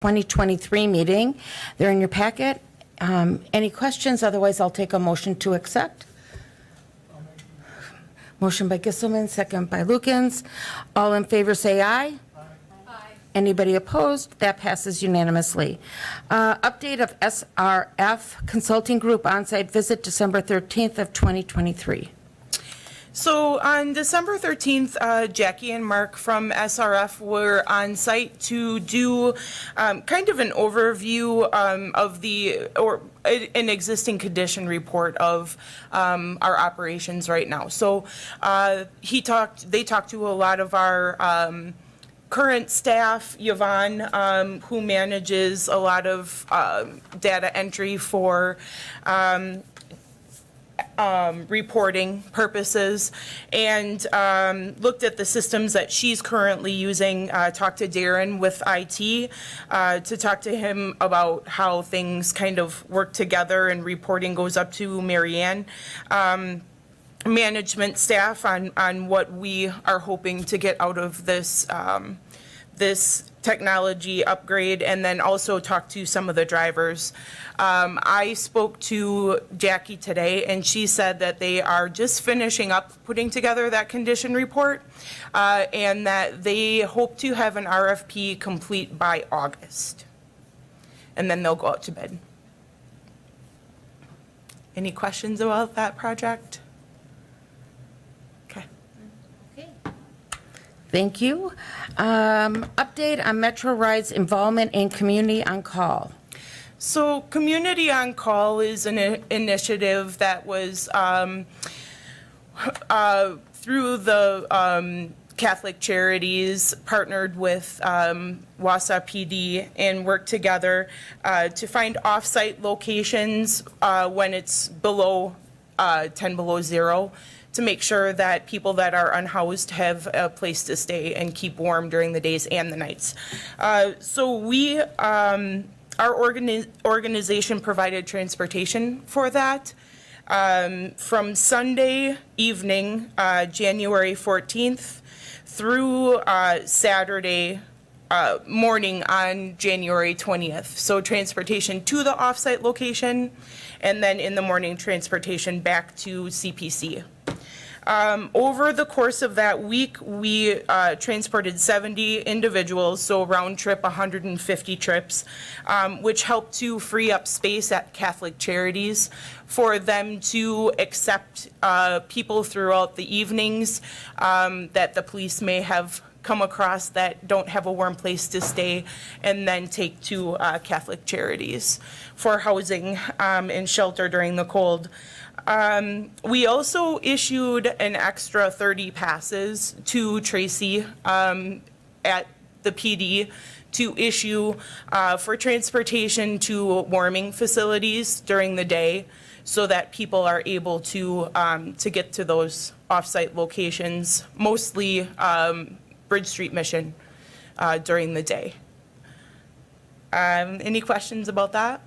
2023 meeting. They're in your packet. Any questions? Otherwise, I'll take a motion to accept. Motion by Gisselman, second by Lukens. All in favor say aye. Aye. Anybody opposed? That passes unanimously. Update of SRF Consulting Group on-site visit December 13th of 2023. So on December 13th, Jackie and Mark from SRF were on site to do kind of an overview of an existing condition report of our operations right now. So they talked to a lot of our current staff, Yvonne, who manages a lot of data entry for reporting purposes, and looked at the systems that she's currently using, talked to Darren with IT to talk to him about how things kind of work together and reporting goes up to Marianne. Management staff on what we are hoping to get out of this this technology upgrade, and then also talk to some of the drivers. I spoke to Jackie today, and she said that they are just finishing up putting together that condition report, and that they hope to have an RFP complete by August. And then they'll go out to bid. Any questions about that project? Okay. Thank you. Update on Metro Ride's involvement in Community on Call. So Community on Call is an initiative that was through the Catholic Charities, partnered with Wausau PD, and worked together to find off-site locations when it's below 10 below zero, to make sure that people that are unhoused have a place to stay and keep warm during the days and the nights. So we, our organization provided transportation for that. From Sunday evening, January 14th, through Saturday morning on January 20th. So transportation to the offsite location, and then in the morning transportation back to CPC. Over the course of that week, we transported 70 individuals, so round trip 150 trips, which helped to free up space at Catholic Charities for them to accept people throughout the evenings that the police may have come across that don't have a warm place to stay, and then take to Catholic Charities for housing and shelter during the cold. We also issued an extra 30 passes to Tracy at the PD to issue for transportation to warming facilities during the day, so that people are able to get to those off-site locations, mostly Bridge Street Mission during the day. Any questions about that?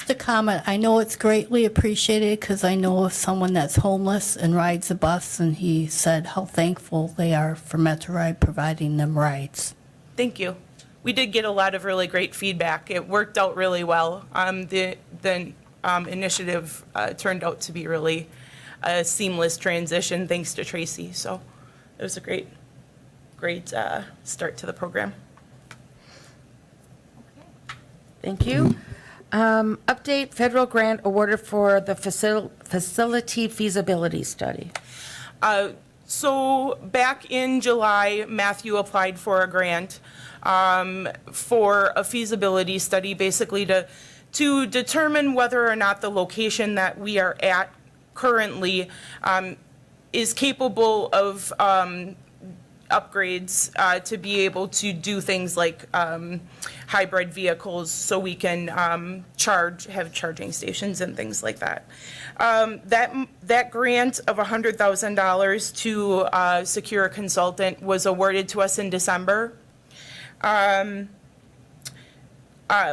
To comment, I know it's greatly appreciated, because I know of someone that's homeless and rides a bus, and he said how thankful they are for Metro Ride providing them rides. Thank you. We did get a lot of really great feedback. It worked out really well. The initiative turned out to be really a seamless transition, thanks to Tracy. So it was a great start to the program. Thank you. Update, federal grant awarded for the facility feasibility study. So back in July, Matthew applied for a grant for a feasibility study, basically to determine whether or not the location that we are at currently is capable of upgrades to be able to do things like hybrid vehicles, so we can have charging stations and things like that. That grant of $100,000 to secure a consultant was awarded to us in December.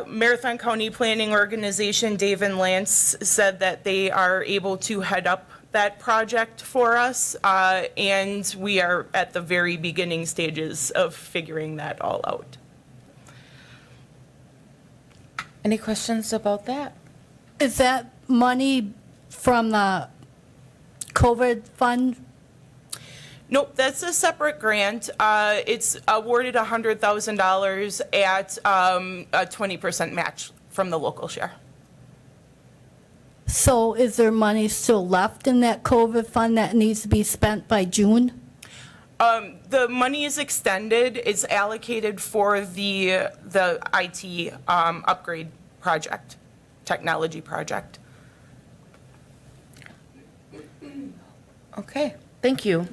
Marathon County Planning Organization, Dave and Lance, said that they are able to head up that project for us, and we are at the very beginning stages of figuring that all out. Any questions about that? Is that money from the COVID fund? Nope, that's a separate grant. It's awarded $100,000 at a 20% match from the local share. So is there money still left in that COVID fund that needs to be spent by June? The money is extended. It's allocated for the IT upgrade project, technology project. Okay, thank you.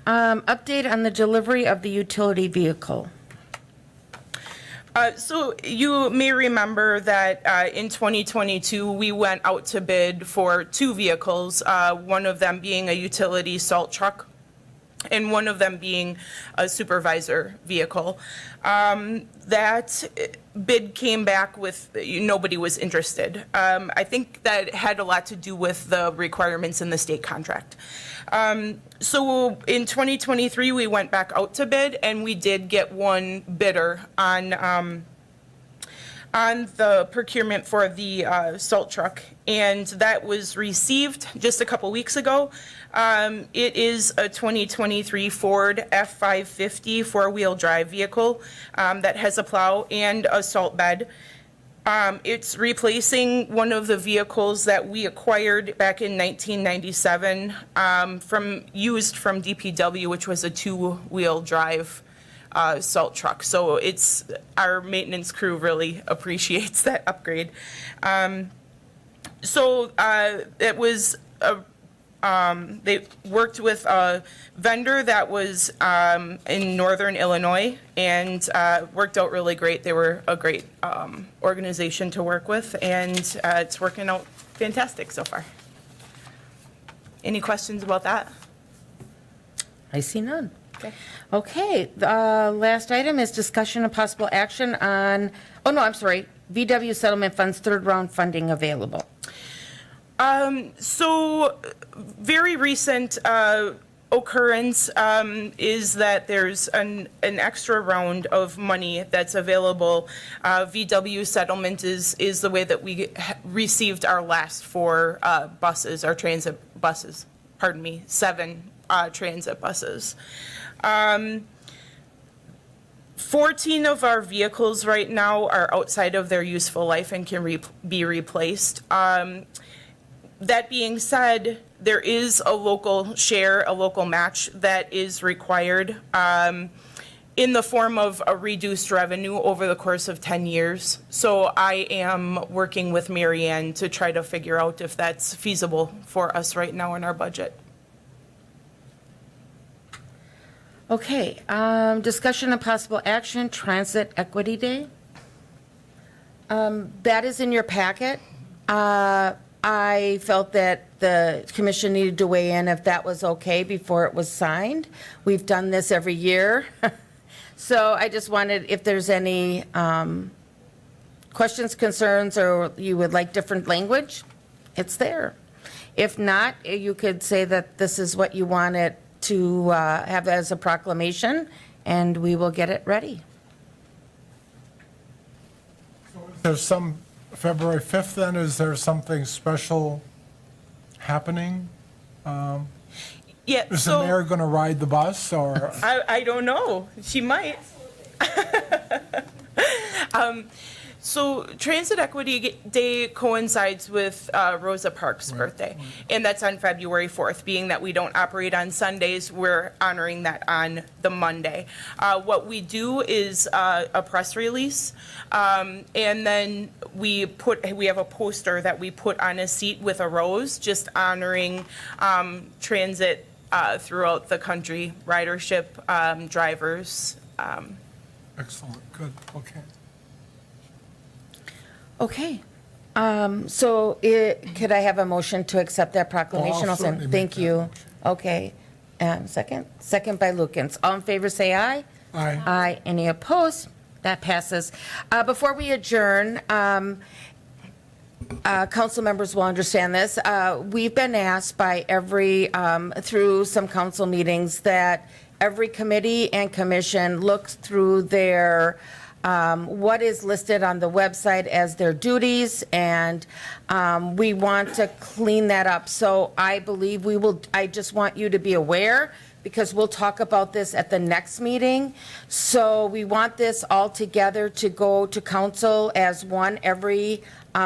Update on the delivery of the utility vehicle. So you may remember that in 2022, we went out to bid for 2 vehicles, one of them being a utility salt truck and one of them being a supervisor vehicle. That bid came back with nobody was interested. I think that had a lot to do with the requirements in the state contract. So in 2023, we went back out to bid, and we did get one bidder on the procurement for the salt truck, and that was received just a couple weeks ago. It is a 2023 Ford F550 four-wheel drive vehicle that has a plow and a salt bed. It's replacing one of the vehicles that we acquired back in 1997 used from DPW, which was a two-wheel drive salt truck. So our maintenance crew really appreciates that upgrade. It was they worked with a vendor that was in northern Illinois and worked out really great. They were a great organization to work with, and it's working out fantastic so far. Any questions about that? I see none. Okay. Okay, the last item is discussion of possible action on, VW settlement funds, third round funding available. So very recent occurrence is that there's an extra round of money that's available. VW settlement is the way that we received our last 4 buses, our transit buses, 7 transit buses. 14 of our vehicles right now are outside of their useful life and can be replaced. That being said, there is a local share, a local match that is required in the form of a reduced revenue over the course of 10 years. So I am working with Mary Ann to try to figure out if that's feasible for us right now in our budget. Okay, discussion of possible action, Transit Equity Day. That is in your packet. I felt that the commission needed to weigh in if that was okay before it was signed. We've done this every year. So I just wanted, if there's any questions, concerns, or you would like different language, it's there. If not, you could say that this is what you want it to have as a proclamation, and we will get it ready. There's some, February 5th then, is there something special happening? Yeah, Is the mayor going to ride the bus, or? I don't know. She might. So Transit Equity Day coincides with Rosa Parks' birthday, and that's on February 4th. Being that we don't operate on Sundays, we're honoring that on the Monday. What we do is a press release, and then we have a poster that we put on a seat with a rose, just honoring transit throughout the country, ridership, drivers. Excellent, good, okay. Okay. Could I have a motion to accept that proclamation? I'll I'll send- certainly make Thank that you. motion. Okay. Second? Second by Lukens. All in favor, say aye. Aye. Aye. Any opposed? That passes. Before we adjourn, council members will understand this. We've been asked by through some council meetings, that every committee and commission looks through their what is listed on the website as their duties, and we want to clean that up. So I believe I just want you to be aware, because we'll talk about this at the next meeting. So we want this all together to go to council as one. Every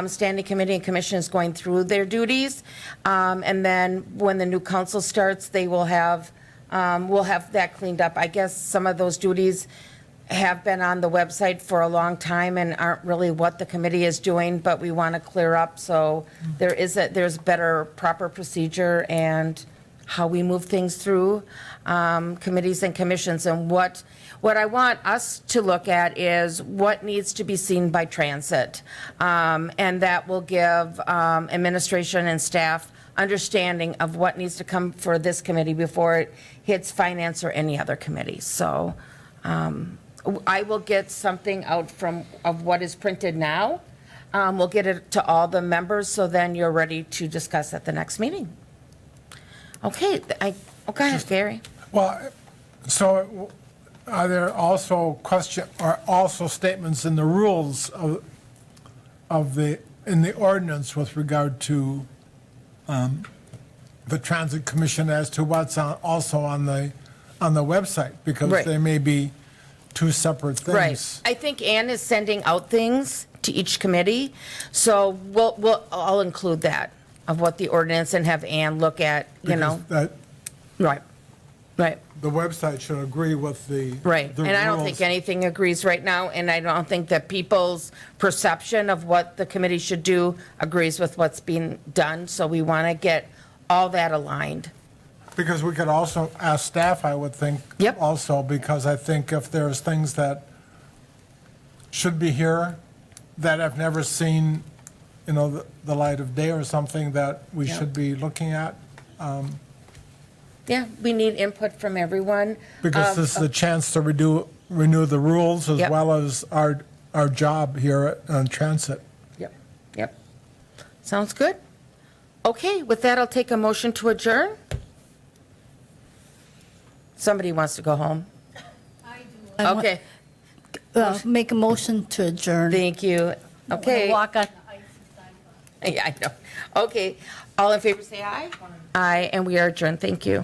standing committee and commission is going through their duties. And then when the new council starts, we'll have that cleaned up. I guess some of those duties have been on the website for a long time and aren't really what the committee is doing, but we want to clear up so there's better, proper procedure and how we move things through committees and commissions. And what I want us to look at is what needs to be seen by transit. And that will give administration and staff understanding of what needs to come for this committee before it hits finance or any other committee. So I will get something out of what is printed now. We'll get it to all the members, so then you're ready to discuss at the next meeting. Okay, go ahead, Gary. Well, so are there also statements in the rules in the ordinance with regard to the Transit Commission as to what's also on the website? Because Right. they may be two separate things. Right. I think Ann is sending out things to each committee, so I'll include that of what the ordinance and have Ann look at, Because Right, right. the website should agree with the Right, the and I don't think rules. anything agrees right now, and I don't think that people's perception of what the committee should do agrees with what's being done, so we want to get all that aligned. Because we could also ask staff, I would think. Yep. Also, because I think if there's things that should be here that have never seen, the light of day or something that we Yep. should be looking at. Yeah, we need input from everyone. Because this is a chance to renew the rules as Yep. well as our job here on transit. Yep. Sounds good. Okay, with that, I'll take a motion to adjourn. Somebody wants to go home? I want- Okay, Make a motion to adjourn. thank you. Okay. Walk on. Yeah, I know. Okay, all in favor, say aye. Aye, and we are adjourned. Thank you.